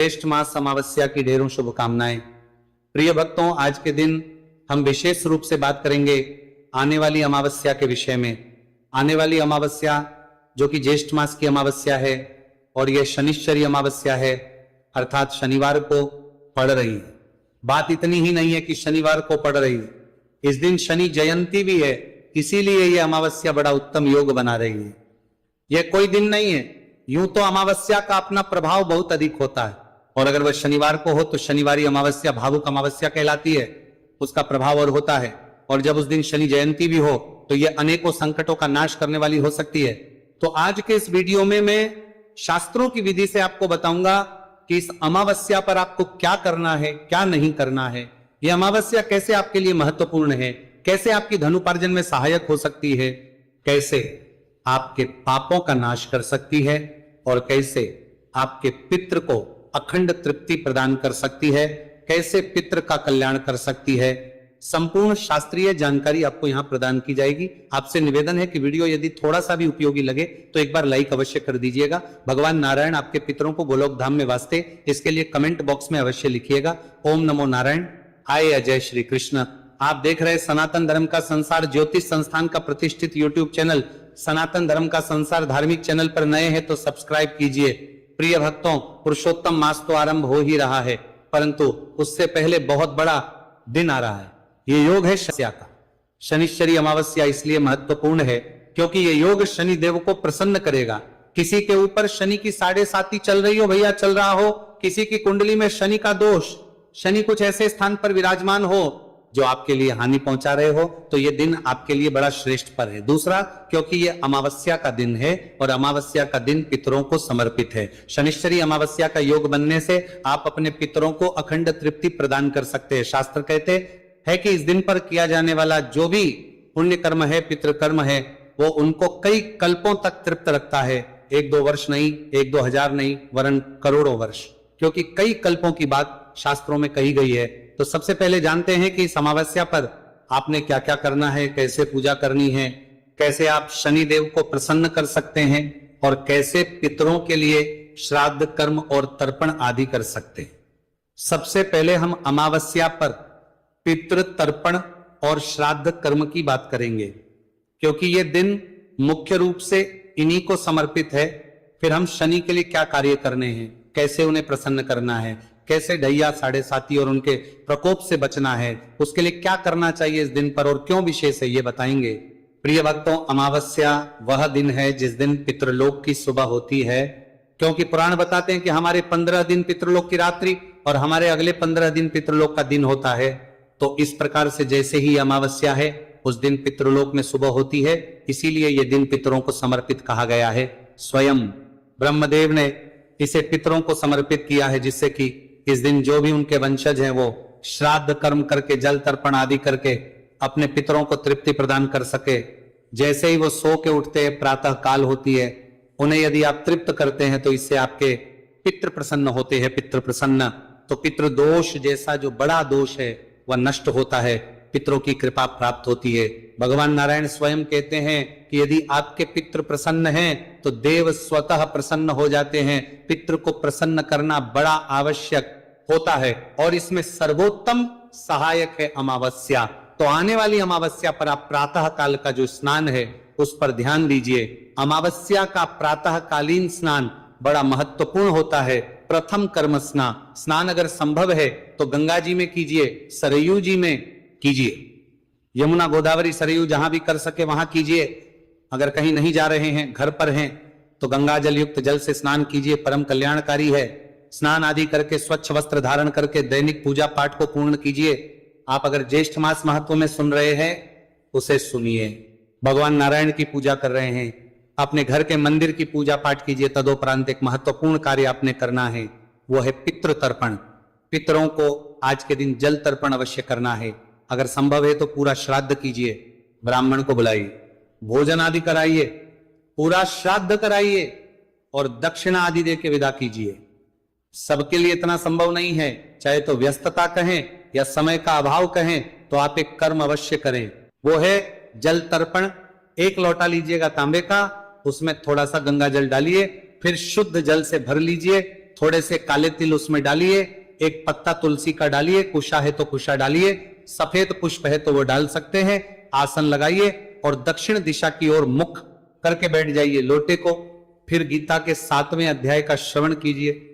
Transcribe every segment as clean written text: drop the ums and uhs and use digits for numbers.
ज्येष्ठ मास अमावस्या की ढेरों शुभकामनाएं। प्रिय भक्तों, आज के दिन हम विशेष रूप से बात करेंगे आने वाली अमावस्या के विषय में। आने वाली अमावस्या जो कि ज्येष्ठ मास की अमावस्या है और यह शनिश्चरी अमावस्या है, अर्थात शनिवार को पड़ रही है। बात इतनी ही नहीं है कि शनिवार को पड़ रही है, इस दिन शनि जयंती भी है, इसीलिए यह अमावस्या बड़ा उत्तम योग बना रही है। यह कोई दिन नहीं है। यूं तो अमावस्या का अपना प्रभाव बहुत अधिक होता है, और अगर वह शनिवार को हो तो शनिवारी अमावस्या भावुक अमावस्या कहलाती है, उसका प्रभाव और होता है। और जब उस दिन शनि जयंती भी हो तो यह अनेकों संकटों का नाश करने वाली हो सकती है। तो आज के इस वीडियो में मैं शास्त्रों की विधि से आपको बताऊंगा कि इस अमावस्या पर आपको क्या करना है, क्या नहीं करना है। यह अमावस्या कैसे आपके लिए महत्वपूर्ण है, कैसे आपकी धनुपार्जन में सहायक हो सकती है, कैसे आपके पापों का नाश कर सकती है, और कैसे आपके पितृ को अखंड तृप्ति प्रदान कर सकती है, कैसे पितृ का कल्याण कर सकती है। संपूर्ण शास्त्रीय जानकारी आपको यहां प्रदान की जाएगी। आपसे निवेदन है कि वीडियो यदि थोड़ा सा भी उपयोगी लगे तो एक बार लाइक अवश्य कर दीजिएगा। भगवान नारायण आपके पितरों को गोलोक धाम में वास्ते, इसके लिए कमेंट बॉक्स में अवश्य लिखिएगा। ओम नमो नारायण। आए अजय श्री कृष्ण। आप देख रहे सनातन धर्म का संसार ज्योतिष संस्थान का प्रतिष्ठित यूट्यूब चैनल सनातन धर्म का संसार धार्मिक चैनल पर नए हैं तो सब्सक्राइब कीजिए। प्रिय भक्तों, पुरुषोत्तम मास तो आरंभ हो ही रहा है, परंतु उससे पहले बहुत बड़ा दिन आ रहा है। ये योग है शनिया का। शनिश्चरी अमावस्या इसलिए महत्वपूर्ण है क्योंकि ये योग शनि देव को प्रसन्न करेगा। किसी के ऊपर शनि की 7.5 चल रही हो भैया, चल रहा हो, किसी की कुंडली में शनि का दोष, शनि कुछ ऐसे स्थान पर विराजमान हो जो आपके लिए हानि पहुंचा रहे हो, तो यह दिन आपके लिए बड़ा श्रेष्ठ पर है। दूसरा, क्योंकि यह अमावस्या का दिन है और अमावस्या का दिन पितरों को समर्पित है। शनिश्चरी अमावस्या का योग बनने से आप अपने पितरों को अखंड तृप्ति प्रदान कर सकते हैं। शास्त्र कहते हैं कि इस दिन पर किया जाने वाला जो भी पुण्य कर्म है, पितृ कर्म है, वो उनको कई कल्पों तक तृप्त रखता है। 1-2 वर्ष नहीं, 1-2 हजार नहीं, वरन करोड़ों वर्ष, क्योंकि कई कल्पों की बात शास्त्रों में कही गई है। तो सबसे पहले जानते हैं कि इस अमावस्या पर आपने क्या क्या करना है, कैसे पूजा करनी है, कैसे आप शनि देव को प्रसन्न कर सकते हैं, और कैसे पितरों के लिए श्राद्ध कर्म और तर्पण आदि कर सकते हैं। सबसे पहले हम अमावस्या पर पितृ तर्पण और श्राद्ध कर्म की बात करेंगे, क्योंकि यह दिन मुख्य रूप से इन्हीं को समर्पित है। फिर हम शनि के लिए क्या कार्य करने हैं, कैसे उन्हें प्रसन्न करना है, कैसे ढैया 7.5 और उनके प्रकोप से बचना है, उसके लिए क्या करना चाहिए इस दिन पर और क्यों विशेष है, ये बताएंगे। प्रिय भक्तों, अमावस्या वह दिन है जिस दिन पितृलोक की सुबह होती है, क्योंकि पुराण बताते हैं कि हमारे 15 दिन पितृलोक की रात्रि और हमारे अगले 15 दिन पितृलोक का दिन होता है। तो इस प्रकार से जैसे ही अमावस्या है उस दिन पितृलोक में सुबह होती है, इसीलिए यह दिन पितरों को समर्पित कहा गया है। स्वयं ब्रह्मदेव ने इसे पितरों को समर्पित किया है, जिससे कि इस दिन जो भी उनके वंशज हैं वो श्राद्ध कर्म करके, जल तर्पण आदि करके अपने पितरों को तृप्ति प्रदान कर सके। जैसे ही वो सो के उठते हैं, प्रातः काल होती है, उन्हें यदि आप तृप्त करते हैं तो इससे आपके पितृ प्रसन्न होते हैं। पितृ प्रसन्न तो पितृ दोष जैसा जो बड़ा दोष है वह नष्ट होता है, पितरों की कृपा प्राप्त होती है। भगवान नारायण स्वयं कहते हैं कि यदि आपके पितृ प्रसन्न हैं तो देव स्वतः प्रसन्न हो जाते हैं। पितृ को प्रसन्न करना बड़ा आवश्यक होता है और इसमें सर्वोत्तम सहायक है अमावस्या। तो आने वाली अमावस्या पर आप प्रातः काल का जो स्नान है उस पर ध्यान दीजिए। अमावस्या का प्रातः कालीन स्नान बड़ा महत्वपूर्ण होता है। प्रथम कर्म स्नान अगर संभव है तो गंगा जी में कीजिए, सरयू जी में कीजिए, यमुना गोदावरी सरयू जहां भी कर सके वहां कीजिए। अगर कहीं नहीं जा रहे हैं, घर पर हैं, तो गंगा जल युक्त जल से स्नान कीजिए, परम कल्याणकारी है। स्नान आदि करके स्वच्छ वस्त्र धारण करके दैनिक पूजा पाठ को पूर्ण कीजिए। आप अगर ज्येष्ठ मास महत्व में सुन रहे हैं उसे सुनिए। भगवान नारायण की पूजा कर रहे हैं, अपने घर के मंदिर की पूजा पाठ कीजिए। तदोपरांत एक महत्वपूर्ण कार्य आपने करना है, वो है पितृ तर्पण। पितरों को आज के दिन जल तर्पण अवश्य करना है। अगर संभव है तो पूरा श्राद्ध कीजिए, ब्राह्मण को बुलाइए, भोजन आदि कराइए, पूरा श्राद्ध कराइए और दक्षिणा आदि दे के विदा कीजिए। सबके लिए इतना संभव नहीं है, चाहे तो व्यस्तता कहें या समय का अभाव कहें, तो आप एक कर्म अवश्य करें, वो है जल तर्पण। 1 लोटा लीजिएगा तांबे का, उसमें थोड़ा सा गंगा जल डालिए, फिर शुद्ध जल से भर लीजिए, थोड़े से काले तिल उसमें डालिए, एक पत्ता तुलसी का डालिए, कुशा है तो कुशा डालिए, सफेद पुष्प है तो वो डाल सकते हैं। आसन लगाइए और दक्षिण दिशा की ओर मुख करके बैठ जाइए लोटे को। फिर गीता के 7वें अध्याय का श्रवण कीजिए,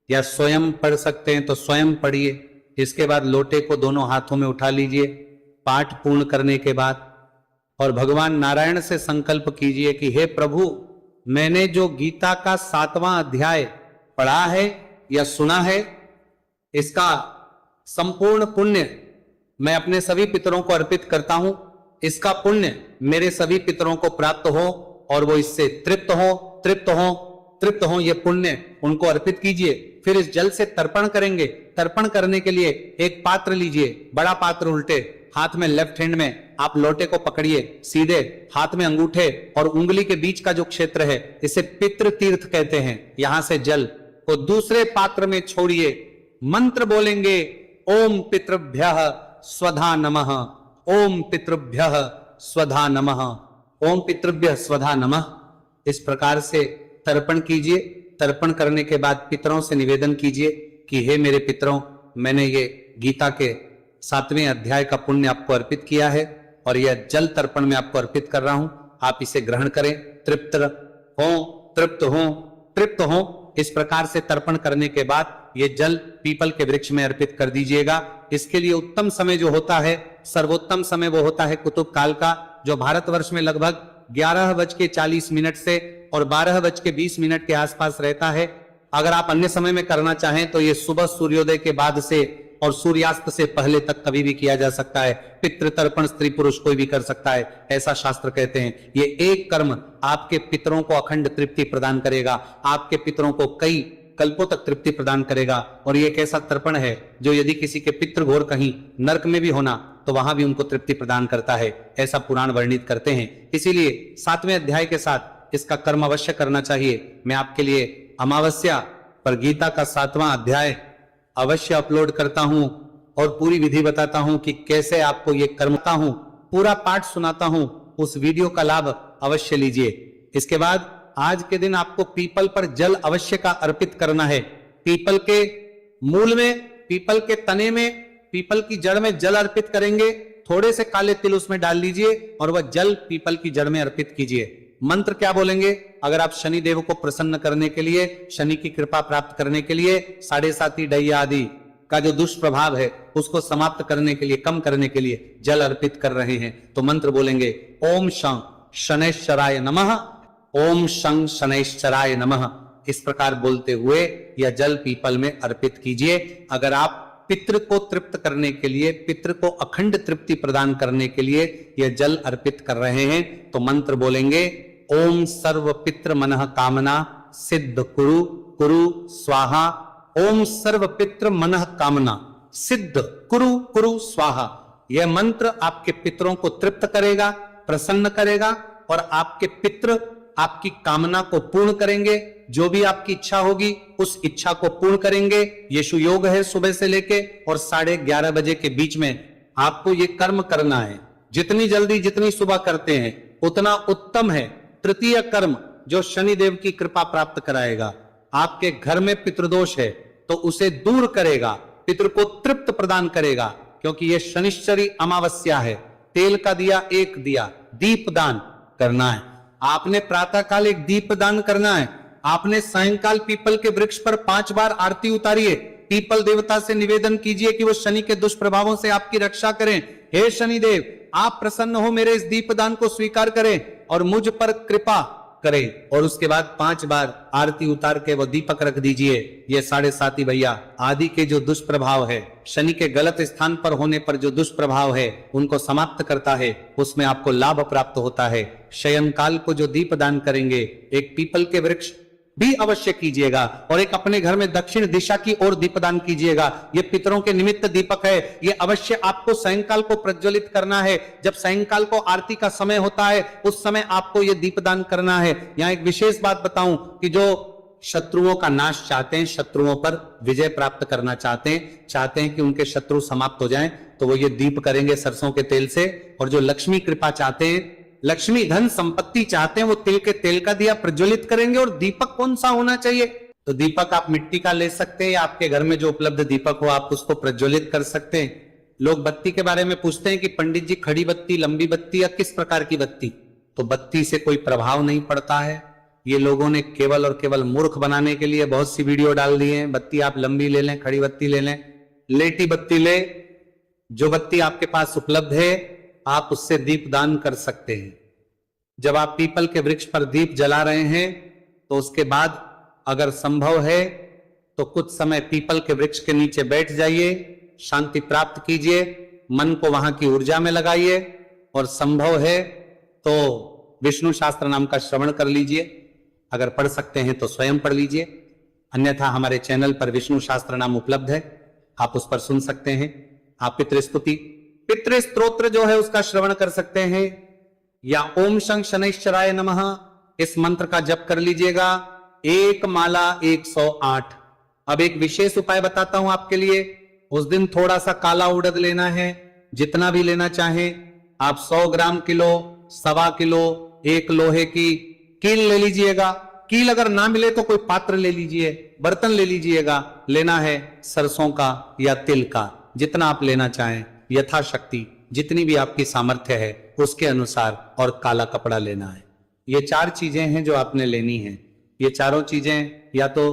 या स्वयं पढ़ सकते हैं तो स्वयं पढ़िए। इसके बाद लोटे को दोनों हाथों में उठा लीजिए पाठ पूर्ण करने के बाद, और भगवान नारायण से संकल्प कीजिए कि हे प्रभु, मैंने जो गीता का 7वां अध्याय पढ़ा है या सुना है, इसका संपूर्ण पुण्य मैं अपने सभी पितरों को अर्पित करता हूं। इसका पुण्य मेरे सभी पितरों को प्राप्त हो और वो इससे तृप्त हो। ये पुण्य उनको अर्पित कीजिए। फिर इस जल से तर्पण करेंगे। तर्पण करने के लिए एक पात्र लीजिए, बड़ा पात्र उल्टे, हाथ में लेफ्ट हैंड में आप लोटे को पकड़िए, सीधे हाथ में अंगूठे और उंगली के बीच का जो क्षेत्र है इसे पितृ तीर्थ कहते हैं। यहां से जल को दूसरे पात्र में छोड़िए, मंत्र बोलेंगे, ओम पितृभ्यः स्वधा नमः, ओम पितृभ्यः स्वधा नमः, ओम पितृभ्यः स्वधा नमः। इस प्रकार से तर्पण कीजिए। तर्पण करने के बाद पितरों से निवेदन कीजिए कि हे मेरे पितरों, मैंने ये गीता के 7वें अध्याय का पुण्य आपको अर्पित किया है और यह जल तर्पण में आपको अर्पित कर रहा हूं। आप इसे ग्रहण करें, तृप्त हो, तृप्त हो, तृप्त हो। इस प्रकार से तर्पण करने के बाद ये जल पीपल के वृक्ष में अर्पित कर दीजिएगा। इसके लिए उत्तम समय जो होता है, सर्वोत्तम समय वो होता है कुतुब काल का, जो भारतवर्ष में लगभग 11:40 से और 12:20 के आसपास रहता है। अगर आप अन्य समय में करना चाहें तो ये सुबह सूर्योदय के बाद से और सूर्यास्त से पहले तक कभी भी किया जा सकता है। पितृतर्पण स्त्री पुरुष कोई भी कर सकता है, ऐसा शास्त्र कहते हैं। ये एक कर्म आपके पितरों को अखंड तृप्ति प्रदान करेगा, आपके पितरों को कई कल्पों तक तृप्ति प्रदान करेगा। और ये एक ऐसा तर्पण है जो यदि किसी के पितृ घोर कहीं नरक में भी होना तो वहां भी उनको तृप्ति प्रदान करता है, ऐसा पुराण वर्णित करते हैं। इसीलिए 7वें अध्याय के साथ इसका कर्म अवश्य करना चाहिए। मैं आपके लिए अमावस्या पर गीता का 7वां अध्याय अवश्य अपलोड करता हूं और पूरी विधि बताता हूं कि कैसे आपको ये करता हूं, पूरा पाठ सुनाता हूं। उस वीडियो का लाभ अवश्य लीजिए। इसके बाद आज के दिन आपको पीपल पर जल अवश्य का अर्पित करना है। पीपल के मूल में, पीपल के तने में, पीपल की जड़ में जल अर्पित करेंगे। थोड़े से काले तिल उसमें डाल लीजिए और वह जल पीपल की जड़ में अर्पित कीजिए। मंत्र क्या बोलेंगे? अगर आप शनि देव को प्रसन्न करने के लिए, शनि की कृपा प्राप्त करने के लिए, 7.5 डैया आदि का जो दुष्प्रभाव है उसको समाप्त करने के लिए, कम करने के लिए जल अर्पित कर रहे हैं तो मंत्र बोलेंगे, ओम शं शनैश्चराय नमः, ओम शं शनैश्चराय नमः। इस प्रकार बोलते हुए यह जल पीपल में अर्पित कीजिए। अगर आप पितृ को तृप्त करने के लिए, पितृ को अखंड तृप्ति प्रदान करने के लिए यह जल अर्पित कर रहे हैं तो मंत्र बोलेंगे, ओम सर्व पितृ मनः कामना सिद्ध कुरु कुरु स्वाहा, ओम सर्व पितृ मनः कामना सिद्ध कुरु कुरु स्वाहा। यह मंत्र आपके पितरों को तृप्त करेगा, प्रसन्न करेगा और आपके पितृ आपकी कामना को पूर्ण करेंगे। जो भी आपकी इच्छा होगी उस इच्छा को पूर्ण करेंगे। यीशु योग है सुबह से लेके और 11:30 बजे के बीच में आपको ये कर्म करना है। जितनी जल्दी, जितनी सुबह करते हैं उतना उत्तम है। तृतीय कर्म जो शनिदेव की कृपा प्राप्त कराएगा, आपके घर में पितृदोष है तो उसे दूर करेगा, पितृ को तृप्त प्रदान करेगा। क्योंकि यह शनिश्चरी अमावस्या है। तेल का दिया, एक दिया, दीप दान करना है। आपने प्रातः काल एक दीप दान करना है। आपने सायंकाल पीपल के वृक्ष पर 5 बार आरती उतारिए। पीपल देवता से निवेदन कीजिए कि वो शनि के दुष्प्रभावों से आपकी रक्षा करें। हे शनिदेव, आप प्रसन्न हो, मेरे इस दीपदान को स्वीकार करें और मुझ पर कृपा करें। और उसके बाद 5 बार आरती उतार के वो दीपक रख दीजिए। ये 7.5 भैया आदि के जो दुष्प्रभाव है, शनि के गलत स्थान पर होने पर जो दुष्प्रभाव है उनको समाप्त करता है, उसमें आपको लाभ प्राप्त होता है। शयन काल को जो दीप दान करेंगे, एक पीपल के वृक्ष भी अवश्य कीजिएगा और एक अपने घर में दक्षिण दिशा की ओर दीपदान कीजिएगा। ये पितरों के निमित्त दीपक है। ये अवश्य आपको सायंकाल को प्रज्वलित करना है। जब सायंकाल को आरती का समय होता है उस समय आपको ये दीपदान करना है। यहाँ एक विशेष बात बताऊं कि जो शत्रुओं का नाश चाहते हैं, शत्रुओं पर विजय प्राप्त करना चाहते हैं कि उनके शत्रु समाप्त हो जाएं, तो वो ये दीप करेंगे सरसों के तेल से। और जो लक्ष्मी कृपा चाहते हैं, लक्ष्मी धन संपत्ति चाहते हैं, वो तिल के तेल का दिया प्रज्वलित करेंगे। और दीपक कौन सा होना चाहिए? तो दीपक आप मिट्टी का ले सकते हैं या आपके घर में जो उपलब्ध दीपक हो आप उसको प्रज्वलित कर सकते हैं। लोग बत्ती के बारे में पूछते हैं कि पंडित जी खड़ी बत्ती, लंबी बत्ती या किस प्रकार की बत्ती, तो बत्ती से कोई प्रभाव नहीं पड़ता है। ये लोगों ने केवल और केवल मूर्ख बनाने के लिए बहुत सी वीडियो डाल दी है। बत्ती आप लंबी ले लें, खड़ी बत्ती ले लें, लेटी बत्ती ले, जो बत्ती आपके पास उपलब्ध है आप उससे दीप दान कर सकते हैं। जब आप पीपल के वृक्ष पर दीप जला रहे हैं तो उसके बाद अगर संभव है तो कुछ समय पीपल के वृक्ष के नीचे बैठ जाइए, शांति प्राप्त कीजिए, मन को वहां की ऊर्जा में लगाइए और संभव है तो विष्णु शास्त्र नाम का श्रवण कर लीजिए। अगर पढ़ सकते हैं तो स्वयं पढ़ लीजिए, अन्यथा हमारे चैनल पर विष्णु शास्त्र नाम उपलब्ध है, आप उस पर सुन सकते हैं। आप पितृस्तुति, पितृ स्तोत्र जो है उसका श्रवण कर सकते हैं, या ओम शं शनैश्चराय नमः इस मंत्र का जप कर लीजिएगा। एक माला 108। अब एक विशेष उपाय बताता हूं आपके लिए। उस दिन थोड़ा सा काला उड़द लेना है, जितना भी लेना चाहें आप, 100 ग्राम, किलो, 1.25 किलो, 1 लोहे की कील ले लीजिएगा। कील अगर ना मिले तो कोई पात्र ले लीजिए, बर्तन ले लीजिएगा। लेना है सरसों का या तिल का, जितना आप लेना चाहें, यथाशक्ति जितनी भी आपकी सामर्थ्य है उसके अनुसार, और काला कपड़ा लेना है। ये 4 चीजें हैं जो आपने लेनी है। ये चारों चीजें या तो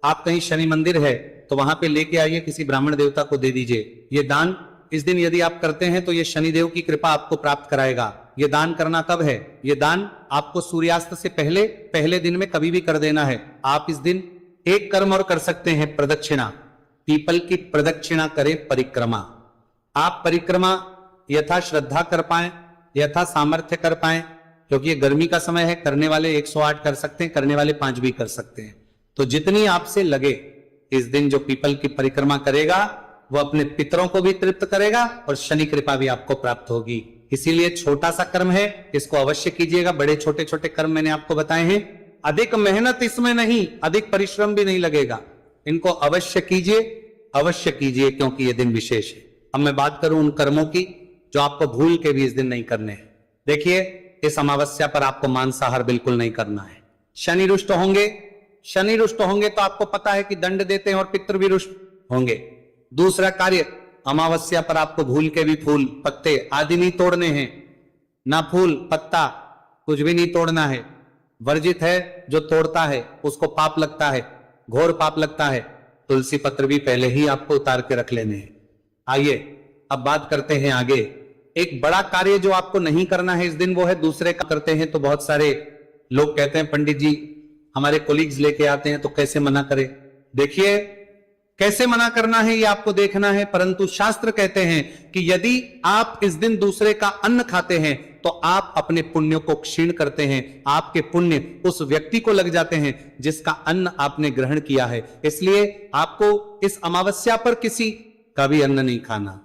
आप कहीं शनि मंदिर है तो वहां पे लेके आइए, किसी ब्राह्मण देवता को दे दीजिए। ये दान इस दिन यदि आप करते हैं तो ये शनिदेव की कृपा आपको प्राप्त कराएगा। ये दान करना कब है? ये दान आपको सूर्यास्त से पहले दिन में कभी भी कर देना है। आप इस दिन एक कर्म और कर सकते हैं, प्रदक्षिणा, पीपल की प्रदक्षिणा करें, परिक्रमा। आप परिक्रमा यथा श्रद्धा कर पाए, यथा सामर्थ्य कर पाए, क्योंकि ये गर्मी का समय है। करने वाले 108 कर सकते हैं, करने वाले 5 भी कर सकते हैं। तो जितनी आपसे लगे, इस दिन जो पीपल की परिक्रमा करेगा वो अपने पितरों को भी तृप्त करेगा और शनि कृपा भी आपको प्राप्त होगी। इसीलिए छोटा सा कर्म है, इसको अवश्य कीजिएगा। बड़े छोटे छोटे कर्म मैंने आपको बताए हैं, अधिक मेहनत इसमें नहीं, अधिक परिश्रम भी नहीं लगेगा। इनको अवश्य कीजिए क्योंकि ये दिन विशेष है। अब मैं बात करूं उन कर्मों की जो आपको भूल के भी इस दिन नहीं करने हैं। देखिए, इस अमावस्या पर आपको मांसाहार बिल्कुल नहीं करना है। शनि रुष्ट होंगे तो आपको पता है कि दंड देते हैं और पितृ भी रुष्ट होंगे। दूसरा कार्य, अमावस्या पर आपको भूल के भी फूल पत्ते आदि नहीं तोड़ने हैं। ना फूल पत्ता कुछ भी नहीं तोड़ना है, वर्जित है। जो तोड़ता है उसको पाप लगता है, घोर पाप लगता है। तुलसी पत्र भी पहले ही आपको उतार के रख लेने हैं। आइए अब बात करते हैं आगे। एक बड़ा कार्य जो आपको नहीं करना है इस दिन, वो है दूसरे का करते हैं तो बहुत सारे लोग कहते हैं पंडित जी हमारे कोलीग्स लेके आते हैं तो कैसे मना करें। देखिए, कैसे मना करना है ये आपको देखना है, परंतु शास्त्र कहते हैं कि यदि आप इस दिन दूसरे का अन्न खाते हैं तो आप अपने पुण्य को क्षीण करते हैं। आपके पुण्य उस व्यक्ति को लग जाते हैं जिसका अन्न आपने ग्रहण किया है। इसलिए आपको इस अमावस्या पर किसी का भी अन्न नहीं खाना।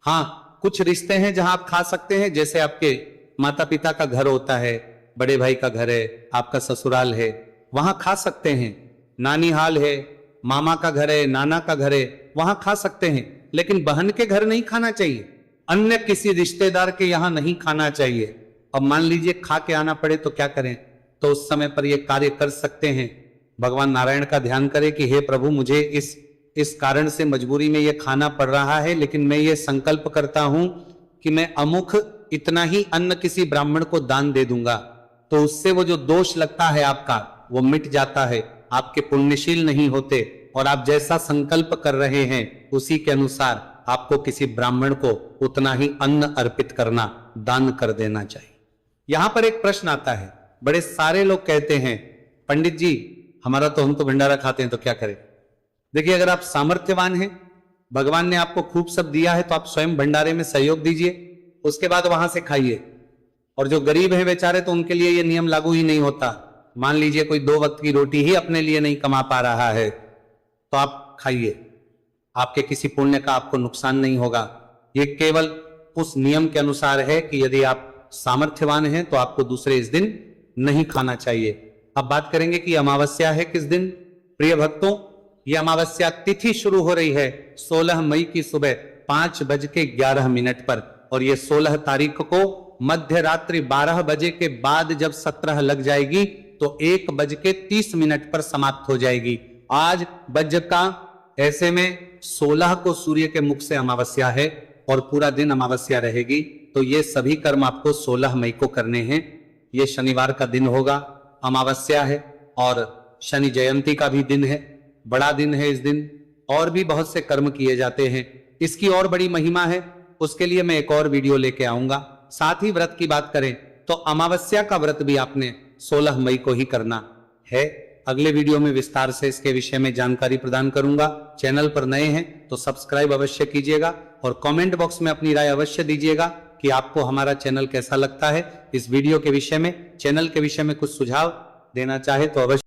हाँ, कुछ रिश्ते हैं जहां आप खा सकते हैं, जैसे आपके माता पिता का घर होता है, बड़े भाई का घर है, आपका ससुराल है, वहां खा सकते हैं। नानी हाल है, मामा का घर है, नाना का घर है, वहां खा सकते हैं। लेकिन बहन के घर नहीं खाना चाहिए, अन्य किसी रिश्तेदार के यहां नहीं खाना चाहिए। अब मान लीजिए खा के आना पड़े तो क्या करें? तो उस समय पर यह कार्य कर सकते हैं। भगवान नारायण का ध्यान करें कि हे प्रभु, मुझे इस कारण से मजबूरी में यह खाना पड़ रहा है, लेकिन मैं ये संकल्प करता हूं कि मैं अमुख इतना ही अन्न किसी ब्राह्मण को दान दे दूंगा। तो उससे वो जो दोष लगता है आपका वो मिट जाता है, आपके पुण्यशील नहीं होते और आप जैसा संकल्प कर रहे हैं उसी के अनुसार आपको किसी ब्राह्मण को उतना ही अन्न अर्पित करना, दान कर देना चाहिए। यहां पर एक प्रश्न आता है, बड़े सारे लोग कहते हैं पंडित जी हमारा तो हम तो भंडारा खाते हैं तो क्या करें? देखिए, अगर आप सामर्थ्यवान हैं, भगवान ने आपको खूब सब दिया है, तो आप स्वयं भंडारे में सहयोग दीजिए, उसके बाद वहां से खाइए। और जो गरीब है बेचारे, तो उनके लिए यह नियम लागू ही नहीं होता। मान लीजिए कोई 2 वक्त की रोटी ही अपने लिए नहीं कमा पा रहा है तो आप खाइए, आपके किसी पुण्य का आपको नुकसान नहीं होगा। ये केवल उस नियम के अनुसार है कि यदि आप सामर्थ्यवान हैं तो आपको दूसरे इस दिन नहीं खाना चाहिए। अब बात करेंगे कि अमावस्या है किस दिन। प्रिय भक्तों, यह अमावस्या तिथि शुरू हो रही है 16 मई की सुबह 5:11 पर, और यह 16 तारीख को मध्य रात्रि 12 बजे के बाद जब 17 लग जाएगी तो 1:30 पर समाप्त हो जाएगी। आज बज्र का, ऐसे में 16 को सूर्य के मुख से अमावस्या है और पूरा दिन अमावस्या रहेगी, तो ये सभी कर्म आपको 16 मई को करने हैं। ये शनिवार का दिन होगा, अमावस्या है और शनि जयंती का भी दिन है, बड़ा दिन है इस दिन। और भी बहुत से कर्म किए जाते हैं, इसकी और बड़ी महिमा है, उसके लिए मैं एक और वीडियो लेके आऊंगा। साथ ही व्रत की बात करें तो अमावस्या का व्रत भी आपने 16 मई को ही करना है। अगले वीडियो में विस्तार से इसके विषय में जानकारी प्रदान करूंगा। चैनल पर नए हैं तो सब्सक्राइब अवश्य कीजिएगा और कमेंट बॉक्स में अपनी राय अवश्य दीजिएगा कि आपको हमारा चैनल कैसा लगता है। इस वीडियो के विषय में, चैनल के विषय में कुछ सुझाव देना चाहे तो अवश्य